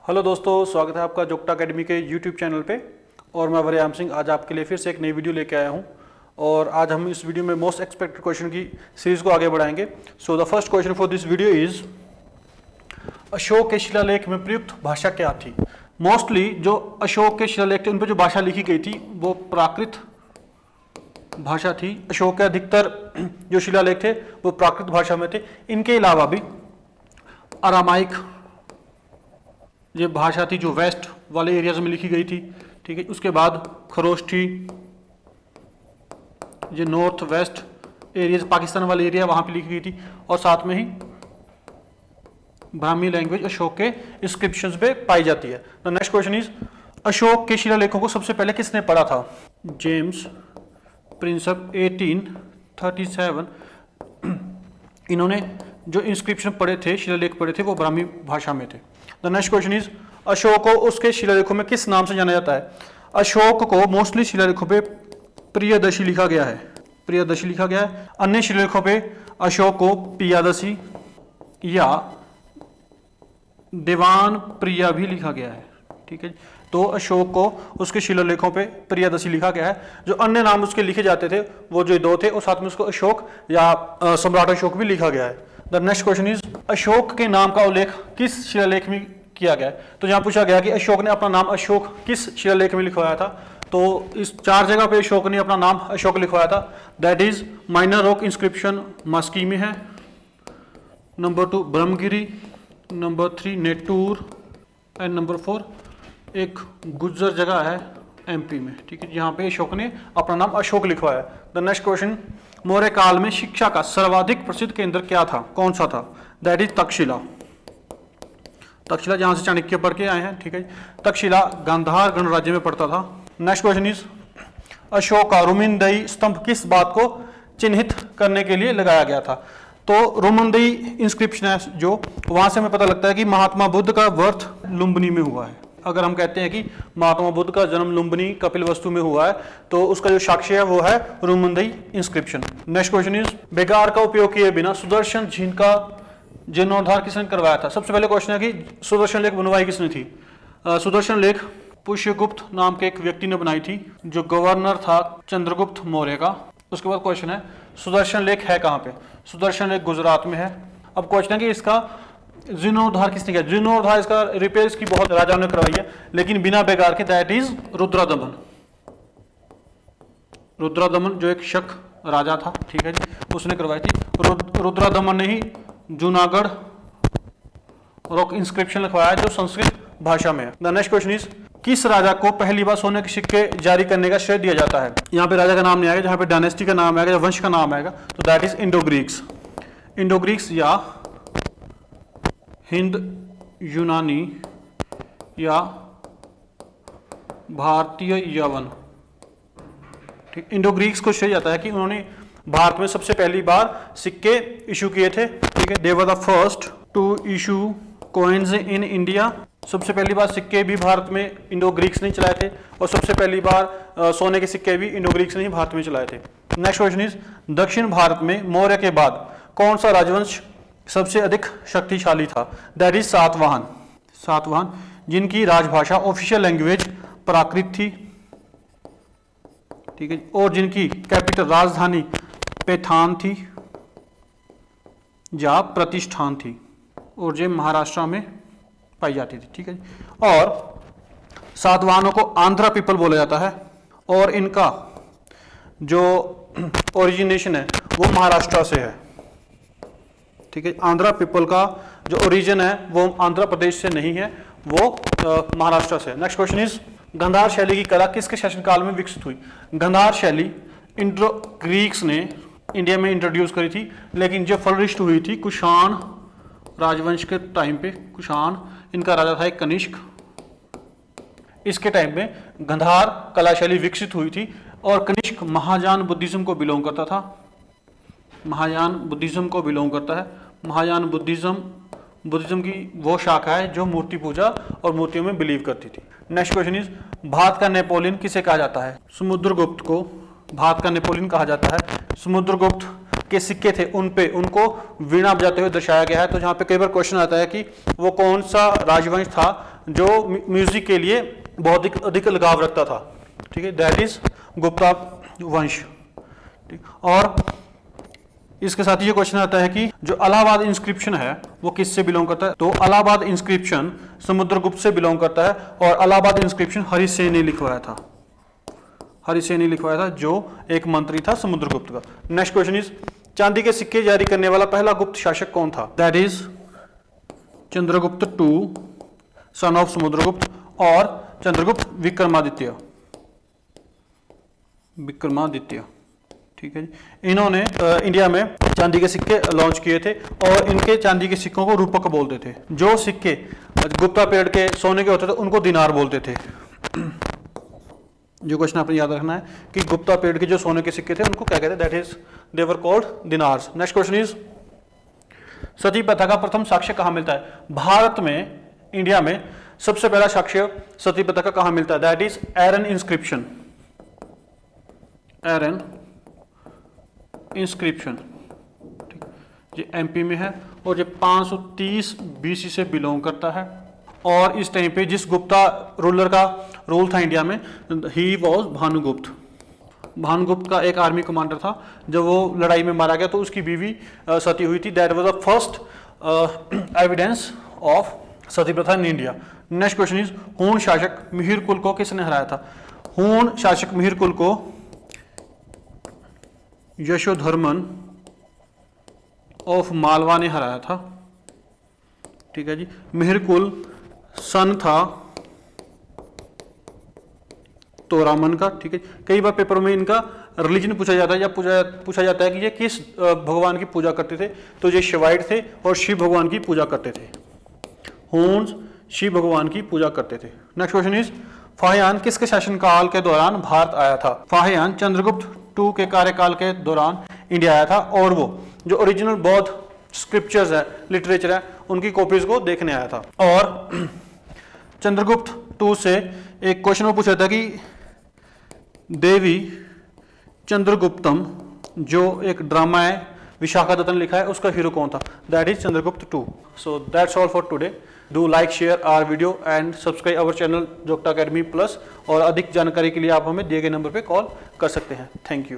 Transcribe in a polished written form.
Hello दोस्तों, स्वागत है आपका जोगटा अकेडमी के यूट्यूब चैनल पे। और मैं वरियाम सिंह आज आपके लिए फिर से एक नई वीडियो लेके आया हूँ। और आज हम इस वीडियो में मोस्ट एक्सपेक्टेड क्वेश्चन की सीरीज को आगे बढ़ाएंगे। So the first question for this video is Ashok के शिलालेख में प्रयुक्त भाषा क्या थी। मोस्टली जो अशोक के शिलालेख थे उन पर जो भाषा लिखी गई थी वो प्राकृत भाषा थी। अशोक के अधिकतर जो शिलालेख थे वो प्राकृत भाषा में थे। इनके अलावा भी अरामाइक ये भाषा थी जो वेस्ट वाले एरियाज में लिखी गई थी, ठीक है। उसके बाद खरोष्ठी ये नॉर्थ वेस्ट एरियाज पाकिस्तान वाले एरिया वहां पे लिखी गई थी। और साथ में ही ब्राह्मी लैंग्वेज अशोक के इंस्क्रिप्शंस पे पाई जाती है। The next question is Ashok के शिलालेखों को सबसे पहले किसने पढ़ा था। जेम्स प्रिंसप 1837 इन्होंने जो इंस्क्रिप्शन पढ़े थे, शिलालेख पढ़े थे, वो ब्राह्मी भाषा में थे। The next question is Ashok को उसके शिलालेखों में किस नाम से जाना जाता है। अशोक को मोस्टली शिलालेखों पे प्रियदर्शी लिखा गया है, प्रियदर्शी लिखा गया है। अन्य शिलालेखों पे अशोक को पियादसी या देवान प्रिया भी लिखा गया है, ठीक है। तो अशोक को उसके शिलालेखों पे प्रियदर्शी लिखा गया है। जो अन्य नाम उसके लिखे जाते थे वो जो दो थे और साथ में उसको अशोक या सम्राट अशोक भी लिखा गया है। The next question is Ashok के नाम का उल्लेख किस शिलालेख में किया गया है। तो यहाँ पूछा गया कि अशोक ने अपना नाम अशोक किस शिलालेख में लिखवाया था। तो इस 4 जगह पे अशोक ने अपना नाम अशोक लिखवाया था। That is minor rock inscription Maski में है, number 2 Brahmagiri, number 3 Nettur and number 4 एक गुज्जर जगह है एमपी में, ठीक है। यहाँ पे अशोक ने अपना नाम अशोक लिखवाया। द नेक्स्ट क्वेश्चन मौर्य काल में शिक्षा का सर्वाधिक प्रसिद्ध केंद्र क्या था, कौन सा था। दैट इज तक्षशिला, तक्षशिला जहां से चाणक्य पढ़ के आए हैं, ठीक है। तक्षशिला गांधार गणराज्य में पड़ता था। नेक्स्ट क्वेश्चन इज अशोक का रुमिनदई स्तंभ किस बात को चिन्हित करने के लिए लगाया गया था। तो रुमिनदई इंस्क्रिप्शन है जो, वहां से हमें पता लगता है कि महात्मा बुद्ध का बर्थ लुम्बिनी में हुआ है। अगर हम कहते हैं कि महात्मा बुद्ध का जन्म लुम्बिनी कपिलवस्तु में हुआ है तो उसका जो साक्ष्य है वो है रुमिनदई इंस्क्रिप्शन। नेक्स्ट क्वेश्चन इज बेगार का उपयोग किए बिना सुदर्शन झील का जीर्णोद्धार किसने करवाया था। सबसे पहले क्वेश्चन है कि सुदर्शन लेख बनवाई किसने थी। सुदर्शन लेख पुष्यगुप्त नाम के एक व्यक्ति ने बनाई थी जो गवर्नर था चंद्रगुप्त मौर्य का। उसके बाद क्वेश्चन है सुदर्शन लेख है कहाँ पे। सुदर्शन लेख गुजरात में है। अब क्वेश्चन है कि इसका जीर्णोद्धार किसने किया। जीर्णोद्धार इसका रिपेयर की बहुत राजाओं ने करवाई है लेकिन बिना बेगार के। दैट इज रुद्रदमन, रुद्रदमन जो एक शक राजा था, ठीक है जी, उसने करवाई थी। रुद्रदमन ने ही जूनागढ़ रॉक इंस्क्रिप्शन लिखवाया जो संस्कृत भाषा में है। द नेक्स्ट क्वेश्चन इज किस राजा को पहली बार सोने के सिक्के जारी करने का श्रेय दिया जाता है। यहाँ पे राजा का नाम नहीं आएगा, जहाँ पे डायनेस्टी का नाम आएगा या वंश का नाम आएगा तो that is Indo Greeks. Indo Greeks या हिंद यूनानी या भारतीय यवन, ठीक। इंडो ग्रीक्स को श्रेय जाता है कि उन्होंने भारत में सबसे पहली बार सिक्के इशू किए थे, ठीक है। They were the first to issue coins in India. सबसे पहली बार सिक्के भी भारत में इंडो ग्रीक्स ने चलाए थे और सबसे पहली बार सोने के सिक्के भी इंडो ग्रीक्स ने ही भारत में चलाए थे। नेक्स्ट क्वेश्चन इज दक्षिण भारत में मौर्य के बाद कौन सा राजवंश सबसे अधिक शक्तिशाली था। दैट इज सातवाहन, सातवाहन जिनकी राजभाषा ऑफिशियल लैंग्वेज प्राकृत थी, ठीक है, और जिनकी कैपिटल राजधानी पैठान थी या प्रतिष्ठान थी और जो महाराष्ट्र में पाई जाती थी, ठीक है। और सातवाहनों को आंध्रा पीपल बोला जाता है और इनका जो ओरिजिनेशन है वो महाराष्ट्र से है, ठीक है। आंध्रा पीपल का जो ओरिजिन है वो आंध्र प्रदेश से नहीं है, वो महाराष्ट्र से है। नेक्स्ट क्वेश्चन इज गांधार शैली की कला किसके शासनकाल में विकसित हुई। गांधार शैली इंडो ग्रीक्स ने इंडिया में इंट्रोड्यूस करी थी लेकिन जो फ्लरिश्ड हुई थी कुषाण राजवंश के टाइम पे। कुषाण इनका राजा था एक कनिष्क, इसके टाइम में गांधार कला शैली विकसित हुई थी। और कनिष्क महायान बुद्धिज्म को बिलोंग करता था, महायान बुद्धिज्म को बिलोंग करता है। महायान बुद्धिज्म की वो शाखा है जो मूर्ति पूजा और मूर्तियों में बिलीव करती थी। नेक्स्ट क्वेश्चन इज भारत का नेपोलियन किसे कहा जाता है। समुद्रगुप्त को भारत का नेपोलियन कहा जाता है। समुद्रगुप्त के सिक्के थे उन पे उनको वीणा बजाते हुए दर्शाया गया है। तो जहाँ पे कई बार क्वेश्चन आता है कि वो कौन सा राजवंश था जो म्यूजिक के लिए बहुत अधिक लगाव रखता था, ठीक है, दैट इज गुप्ता वंश। और इसके साथ ये क्वेश्चन आता है कि जो इलाहाबाद इंस्क्रिप्शन है वो किससे बिलोंग करता है, तो इलाहाबाद इंस्क्रिप्शन समुद्रगुप्त से बिलोंग करता है, और इलाहाबाद इंस्क्रिप्शन हरिसेन ने लिखवाया था, हरिसेन ने लिखवाया था जो एक मंत्री था समुद्रगुप्त का। नेक्स्ट क्वेश्चन इज चांदी के सिक्के जारी करने वाला पहला गुप्त शासक कौन था, that is Chandragupta two, son of Samudragupta, और चंद्रगुप्त विक्रमादित्य, विक्रमादित्य, ठीक है जी। इन्होंने इंडिया में चांदी के सिक्के लॉन्च किए थे, और इनके चांदी के सिक्कों को रूपक बोलते थे। जो सिक्के गुप्ता पीरियड के सोने के होते थे उनको दिनार बोलते थे। जो क्वेश्चन आपने याद रखना है कि गुप्ता पीरियड के जो सोने के सिक्के थे उनको क्या कहते हैं, that is they were called dinars. Next question is sati प्रथा का प्रथम साक्ष्य कहाँ मिलता है, भारत में, इंडिया में सबसे पहला साक्ष्य सती प्रथा का कहाँ मिलता है, that is Eran inscription, Eran inscription, ठीक, ये एमपी में है और ये 530 बीसी से बिलोंग करता है। और इस टाइम पे जिस गुप्ता रूलर का रूल था इंडिया में, ही वॉज भानुगुप्त। भानुगुप्त का एक आर्मी कमांडर था, जब वो लड़ाई में मारा गया तो उसकी बीवी सती हुई थी। That was the first evidence of sati प्रथा in India. Next question is Huna शासक मिहिर कुल को किसने हराया था, हूण शासक मिहिर कुल को यशोधर्मन ऑफ मालवा ने हराया था, ठीक है जी। मिहिर कुल सन था तोरामन का, ठीक है। कई बार पेपर में इनका रिलीजन पूछा जाता है या पूछा जाता है कि ये किस भगवान की पूजा करते थे, तो ये शिवाइट थे और शिव भगवान की पूजा करते थे। हूण्स शिव भगवान की पूजा करते थे। नेक्स्ट क्वेश्चन इज फाहियान किसके शासनकाल के दौरान भारत आया था, फाहियान चंद्रगुप्त टू के कार्यकाल के दौरान इंडिया आया था, और वो जो ओरिजिनल बौद्ध स्क्रिप्चर्स है, लिटरेचर है, उनकी कॉपीज को देखने आया था। और चंद्रगुप्त टू से एक क्वेश्चन में पूछा था कि देवी चंद्रगुप्तम, जो एक ड्रामा है विशाखादत्तन ने लिखा है, उसका हीरो कौन था, that is Chandragupta two. So that's all for today. Do like share our video and subscribe our channel Jogta Academy Plus, और अधिक जानकारी के लिए आप हमें दिए गए नंबर पर कॉल कर सकते हैं। Thank you.